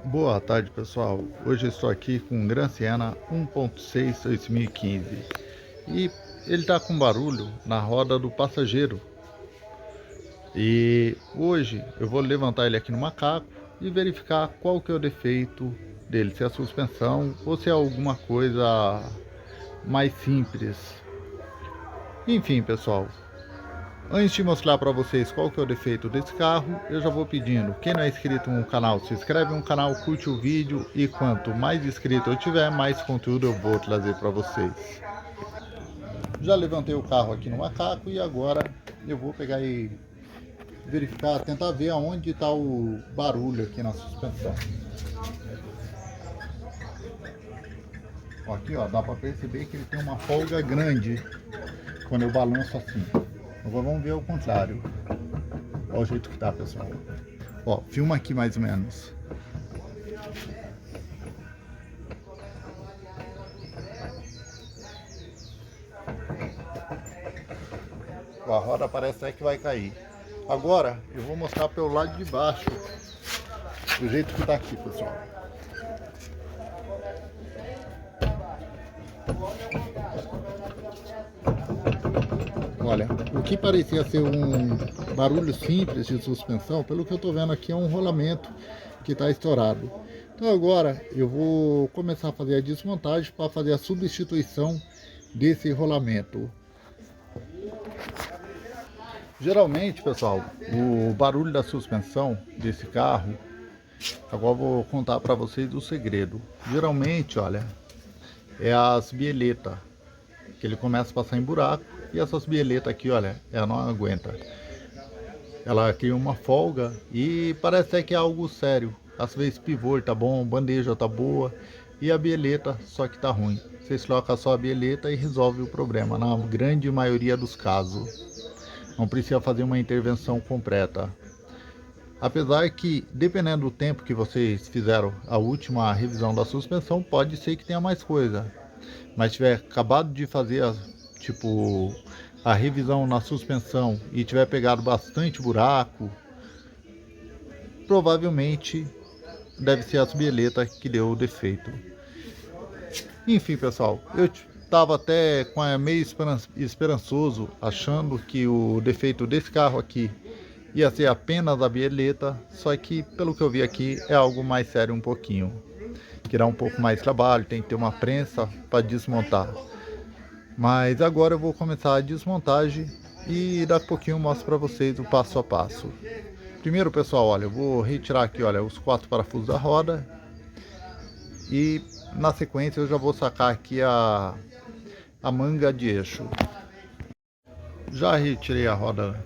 Boa tarde, pessoal. Hoje eu estou aqui com um Gran Siena 1.6 2015 e ele está com barulho na roda do passageiro. E hoje eu vou levantar ele aqui no macaco e verificar qual que é o defeito dele, se é a suspensão ou se é alguma coisa mais simples. Enfim, pessoal, antes de mostrar para vocês qual que é o defeito desse carro, eu já vou pedindo, quem não é inscrito no canal, se inscreve no canal, curte o vídeo e quanto mais inscrito eu tiver, mais conteúdo eu vou trazer para vocês. Já levantei o carro aqui no macaco e agora eu vou pegar e verificar, tentar ver aonde está o barulho aqui na suspensão. Aqui ó, dá para perceber que ele tem uma folga grande quando eu balanço assim. Agora vamos ver o contrário. Olha o jeito que tá, pessoal. Ó, filma aqui mais ou menos. Ó, a roda parece até que vai cair. Agora eu vou mostrar pelo lado de baixo do jeito que tá aqui, pessoal. Olha, o que parecia ser um barulho simples de suspensão, pelo que eu tô vendo aqui é um rolamento que está estourado. Então agora eu vou começar a fazer a desmontagem para fazer a substituição desse rolamento. Geralmente, pessoal, o barulho da suspensão desse carro, agora eu vou contar para vocês o segredo. Geralmente, olha, é as bieletas, que ele começa a passar em buraco, e essas bieletas aqui, olha, ela não aguenta. Ela cria uma folga e parece que é algo sério. Às vezes pivô tá bom, bandeja tá boa e a bieleta só que tá ruim. Vocês trocam só a bieleta e resolve o problema, na grande maioria dos casos. Não precisa fazer uma intervenção completa. Apesar que, dependendo do tempo que vocês fizeram a última revisão da suspensão, pode ser que tenha mais coisa. Mas tiver acabado de fazer a revisão na suspensão e tiver pegado bastante buraco, provavelmente deve ser as bieletas que deu o defeito. Enfim, pessoal, eu estava até meio esperançoso, achando que o defeito desse carro aqui ia ser apenas a bieleta, só que pelo que eu vi aqui é algo mais sério um pouquinho, que dá um pouco mais de trabalho, tem que ter uma prensa para desmontar. Mas agora eu vou começar a desmontagem e daqui a pouquinho eu mostro para vocês o passo a passo. Primeiro, pessoal, olha, eu vou retirar aqui, olha, os 4 parafusos da roda e na sequência eu já vou sacar aqui a manga de eixo. Já retirei a roda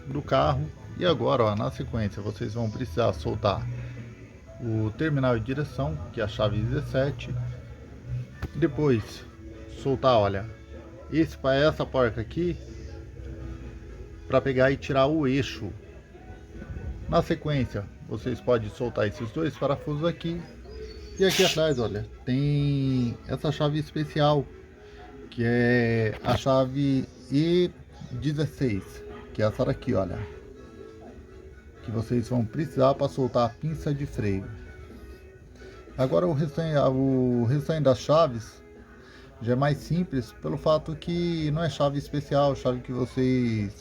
do carro e agora, ó, na sequência vocês vão precisar soltar o terminal de direção, que é a chave 17. Depois soltar, olha, essa porca aqui para pegar e tirar o eixo. Na sequência, vocês podem soltar esses 2 parafusos aqui. E aqui atrás, olha, tem essa chave especial, que é a chave E16, que é essa daqui, olha. Que vocês vão precisar para soltar a pinça de freio. Agora o restante das chaves já é mais simples, pelo fato que não é chave especial, chave que vocês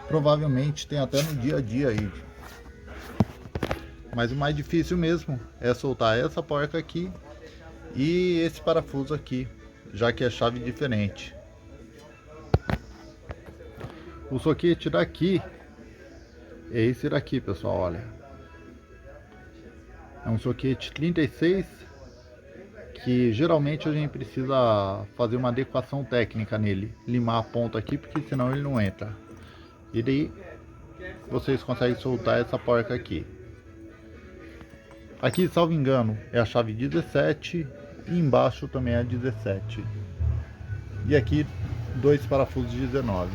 provavelmente têm até no dia a dia aí. Mas o mais difícil mesmo é soltar essa porca aqui e esse parafuso aqui, já que é chave diferente. O soquete daqui é esse daqui, pessoal, olha. É um soquete 36, que geralmente a gente precisa fazer uma adequação técnica nele, limar a ponta aqui, porque senão ele não entra. E daí vocês conseguem soltar essa porca aqui. Aqui, salvo engano, é a chave 17 e embaixo também é a 17. E aqui 2 parafusos 19.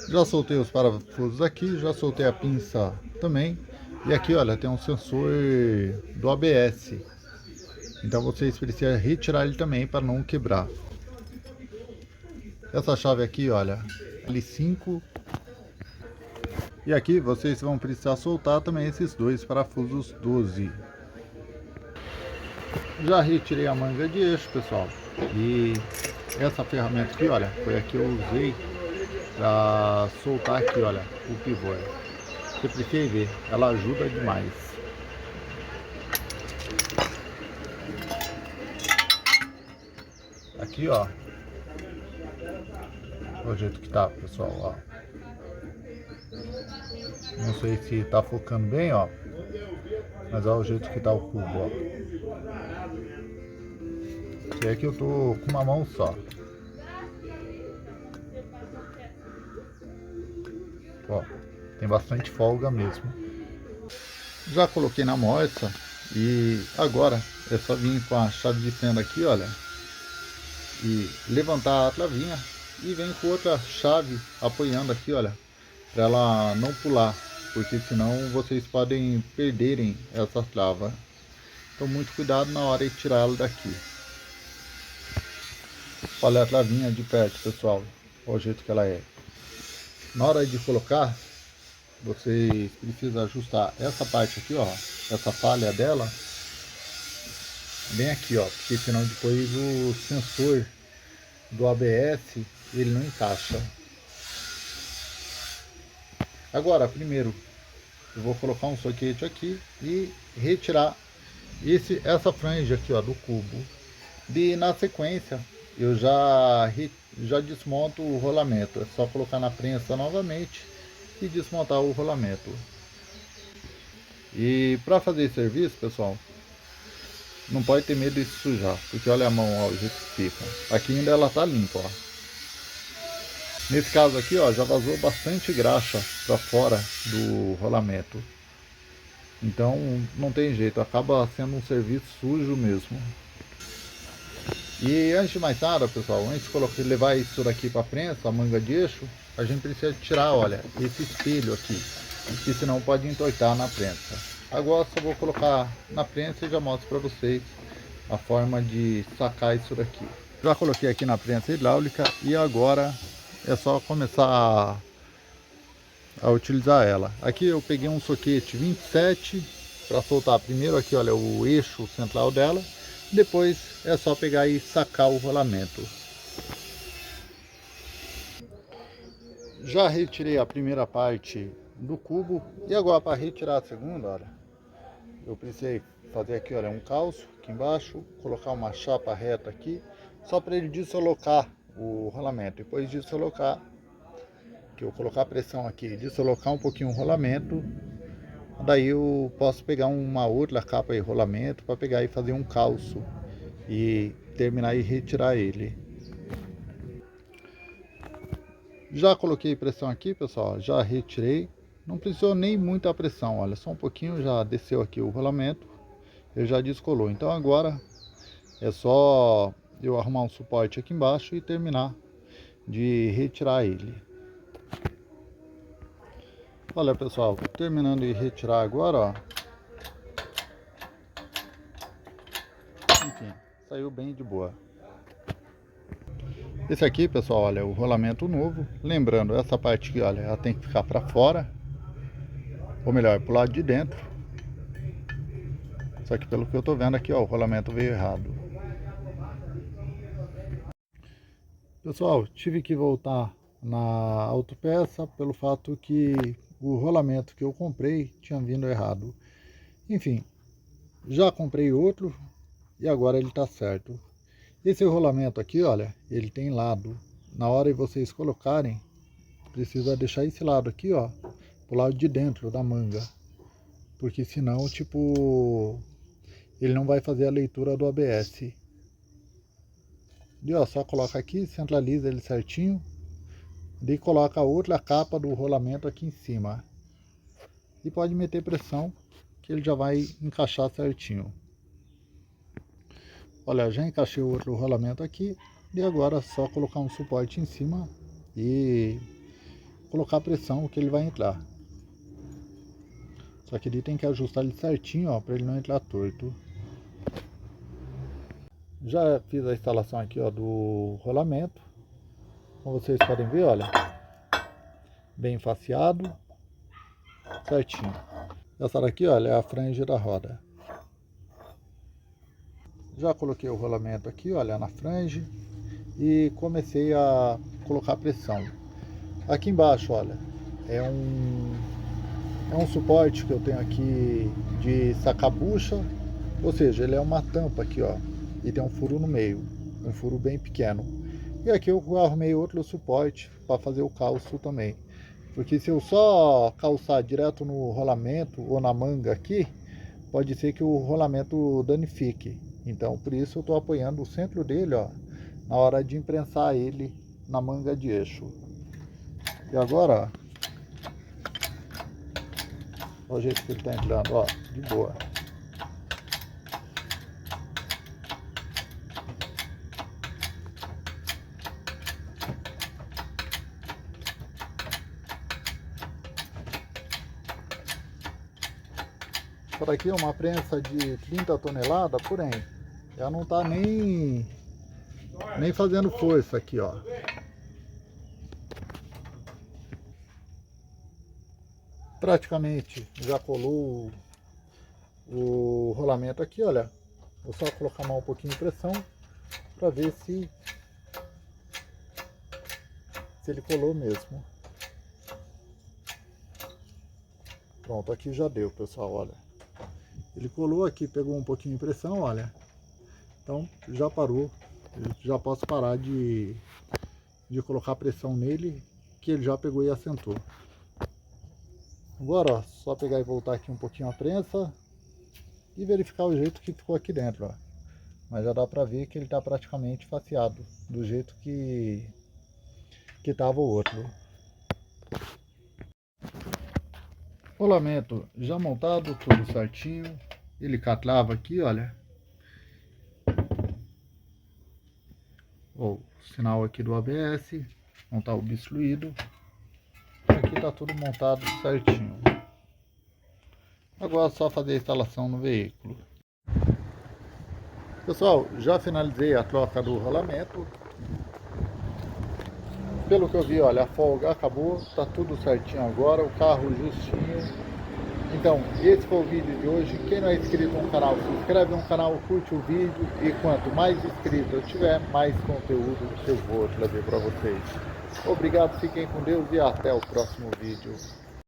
Já soltei os parafusos aqui, já soltei a pinça também. E aqui, olha, tem um sensor do ABS. Então vocês precisam retirar ele também para não quebrar. Essa chave aqui, olha, L5 E aqui vocês vão precisar soltar também esses dois parafusos 12. Já retirei a manga de eixo, pessoal. E essa ferramenta aqui, olha, foi a que eu usei para soltar aqui, olha, o pivô. Você precisa ver, ela ajuda demais. Aqui, ó, o jeito que tá, pessoal, ó. Não sei se tá focando bem, ó, mas olha o jeito que tá o cubo, ó. Esse aqui eu tô com uma mão só. Ó, tem bastante folga mesmo. Já coloquei na morsa e agora é só vir com a chave de fenda aqui, olha, e levantar a travinha e vem com outra chave apoiando aqui, olha, para ela não pular, porque senão vocês podem perderem essa trava. Então muito cuidado na hora de tirar ela daqui. Olha a travinha de perto, pessoal, olha o jeito que ela é. Na hora de colocar, vocês precisam ajustar essa parte aqui, ó, essa falha dela bem aqui, ó, porque senão depois o sensor do ABS ele não encaixa. Agora, primeiro eu vou colocar um soquete aqui e retirar essa franja aqui, ó, do cubo. E na sequência eu já desmonto o rolamento. É só colocar na prensa novamente e desmontar o rolamento. E para fazer esse serviço, pessoal, não pode ter medo de sujar, porque olha a mão, ó, o jeito que fica. Aqui ainda ela tá limpa, ó. Nesse caso aqui, ó, já vazou bastante graxa para fora do rolamento. Então não tem jeito, acaba sendo um serviço sujo mesmo. E antes de mais nada, pessoal, antes de levar isso daqui para a prensa, a manga de eixo, a gente precisa tirar, olha, esse espelho aqui, que senão pode entortar na prensa. Agora só vou colocar na prensa e já mostro para vocês a forma de sacar isso daqui. Já coloquei aqui na prensa hidráulica e agora é só começar a utilizar ela. Aqui eu peguei um soquete 27 para soltar primeiro aqui, olha, o eixo central dela. Depois é só pegar e sacar o rolamento. Já retirei a primeira parte do cubo e agora para retirar a segunda, olha, eu precisei fazer aqui, olha, um calço aqui embaixo, colocar uma chapa reta aqui, só para ele deslocar o rolamento. Depois de deslocar, que eu colocar a pressão aqui, deslocar um pouquinho o rolamento, daí eu posso pegar uma outra capa de rolamento para pegar e fazer um calço e terminar e retirar ele. Já coloquei pressão aqui, pessoal, já retirei, não precisou nem muita pressão, olha, só um pouquinho já desceu aqui o rolamento, ele já descolou. Então agora é só eu arrumar um suporte aqui embaixo e terminar de retirar ele. Olha, pessoal, terminando de retirar agora, ó. Enfim, saiu bem de boa. Esse aqui, pessoal, olha, é o rolamento novo. Lembrando, essa parte aqui, olha, ela tem que ficar para fora, ou melhor, pro lado de dentro. Só que pelo que eu tô vendo aqui, ó, o rolamento veio errado. Pessoal, tive que voltar na autopeça pelo fato que o rolamento que eu comprei tinha vindo errado. Enfim, já comprei outro e agora ele tá certo. Esse rolamento aqui, olha, ele tem lado. Na hora de vocês colocarem, precisa deixar esse lado aqui, ó, pro lado de dentro da manga. Porque senão, tipo, ele não vai fazer a leitura do ABS. E ó, só coloca aqui, centraliza ele certinho. Daí coloca a outra capa do rolamento aqui em cima. E pode meter pressão, que ele já vai encaixar certinho. Olha, já encaixei o outro rolamento aqui. E agora é só colocar um suporte em cima e colocar a pressão que ele vai entrar. Só que ele tem que ajustar ele certinho, ó, para ele não entrar torto. Já fiz a instalação aqui, ó, do rolamento. Como vocês podem ver, olha, bem faceado. certinho. Essa daqui, olha, é a franja da roda. Já coloquei o rolamento aqui, olha, na franja e comecei a colocar pressão. Aqui embaixo, olha, é um suporte que eu tenho aqui de sacabucha, ou seja, ele é uma tampa aqui, ó, e tem um furo no meio, um furo bem pequeno. E aqui eu arrumei outro suporte para fazer o calço também, porque se eu só calçar direto no rolamento ou na manga aqui, pode ser que o rolamento danifique. Então, por isso eu estou apoiando o centro dele, ó, na hora de imprensar ele na manga de eixo. E agora, ó, olha o jeito que ele está entrando, ó, de boa. Essa daqui é uma prensa de 30 toneladas, porém, ela não está nem fazendo força aqui, ó. Praticamente já colou o rolamento aqui, olha. Vou só colocar mais um pouquinho de pressão para ver se ele colou mesmo. Pronto, aqui já deu, pessoal, olha. Ele colou aqui, pegou um pouquinho de pressão, olha. Então já parou. Eu já posso parar de colocar pressão nele, que ele já pegou e assentou. Agora, ó, só pegar e voltar aqui um pouquinho a prensa e verificar o jeito que ficou aqui dentro, ó. Mas já dá pra ver que ele tá praticamente faceado, do jeito que tava o outro. Rolamento já montado, tudo certinho. Ele catlava aqui, olha. O sinal aqui do ABS, montar o bisfluido. Aqui tá tudo montado certinho. Agora é só fazer a instalação no veículo. Pessoal, já finalizei a troca do rolamento. Pelo que eu vi, olha, a folga acabou, tá tudo certinho agora, o carro justinho. Então, esse foi o vídeo de hoje. Quem não é inscrito no canal, se inscreve no canal, curte o vídeo. E quanto mais inscritos eu tiver, mais conteúdo eu vou trazer para vocês. Obrigado, fiquem com Deus e até o próximo vídeo.